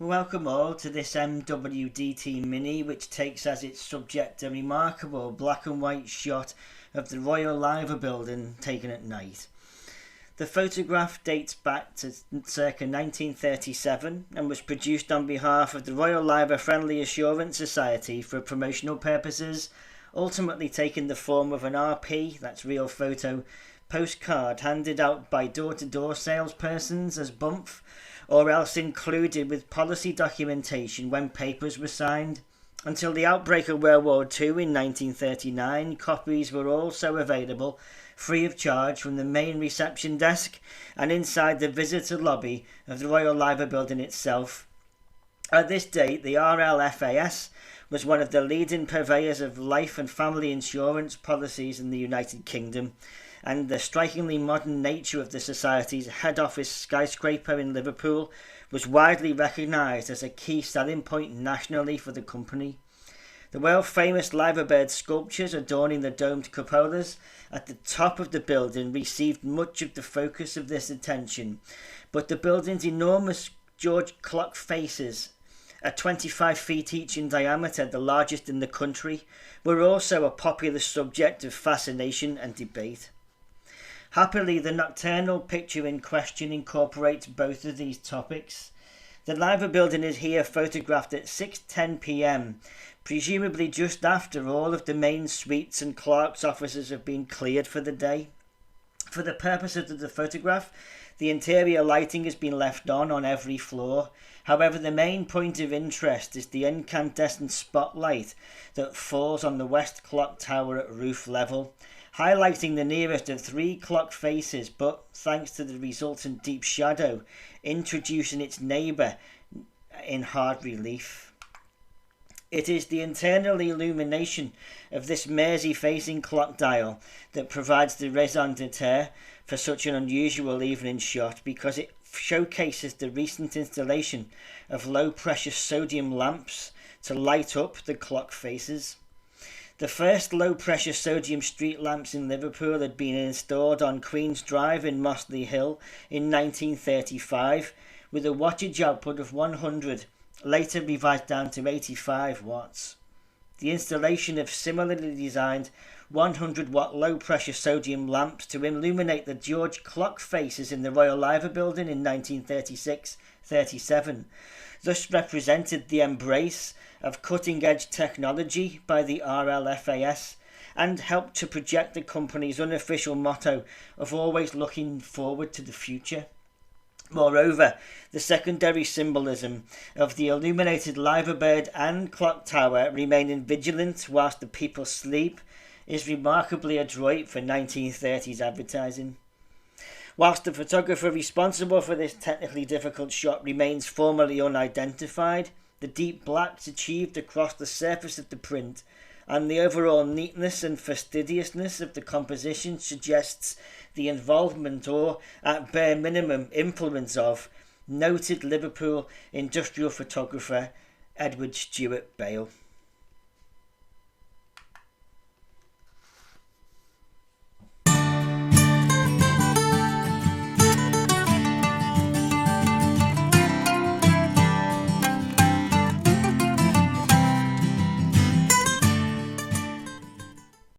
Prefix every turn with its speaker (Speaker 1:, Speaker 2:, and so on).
Speaker 1: Welcome all to this MWTD mini, which takes as its subject a remarkable black and white shot of the Royal Liver building taken at night. The photograph dates back to circa 1937 and was produced on behalf of the Royal Liver Friendly Assurance Society for promotional purposes, ultimately taking the form of an RP, that's real photo, postcard handed out by door-to-door salespersons as bump, or else included with policy documentation when papers were signed. Until the outbreak of World War II in 1939, copies were also available free of charge from the main reception desk and inside the visitor lobby of the Royal Liver building itself. At this date, the RLFAS was one of the leading purveyors of life and family insurance policies in the United Kingdom, and the strikingly modern nature of the Society's head office skyscraper in Liverpool was widely recognised as a key selling point nationally for the company. The world-famous liverbird sculptures adorning the domed cupolas at the top of the building received much of the focus of this attention, but the building's enormous George clock faces, at 25 feet each in diameter, the largest in the country, were also a popular subject of fascination and debate. Happily, the nocturnal picture in question incorporates both of these topics. The Liver building is here photographed at 6:10 p.m, presumably just after all of the main suites and clerks' offices have been cleared for the day. For the purposes of the photograph, the interior lighting has been left on every floor. However, the main point of interest is the incandescent spotlight that falls on the west clock tower at roof level, highlighting the nearest of three clock faces, but thanks to the resultant deep shadow, introducing its neighbour in hard relief. It is the internal illumination of this Mersey-facing clock dial that provides the raison d'etre for such an unusual evening shot, because it showcases the recent installation of low-pressure sodium lamps to light up the clock faces. The first low-pressure sodium street lamps in Liverpool had been installed on Queen's Drive in Mossley Hill in 1935 with a wattage output of 100, later revised down to 85 watts. The installation of similarly designed 100-watt low-pressure sodium lamps to illuminate the George clock faces in the Royal Liver building in 1936-37 thus represented the embrace of cutting-edge technology by the RLFAS and helped to project the company's unofficial motto of always looking forward to the future. Moreover, the secondary symbolism of the illuminated liverbird and clock tower remaining vigilant whilst the people sleep is remarkably adroit for 1930s advertising. Whilst the photographer responsible for this technically difficult shot remains formally unidentified, the deep blacks achieved across the surface of the print and the overall neatness and fastidiousness of the composition suggests the involvement or, at bare minimum, influence of noted Liverpool industrial photographer Edward Stuart Bale.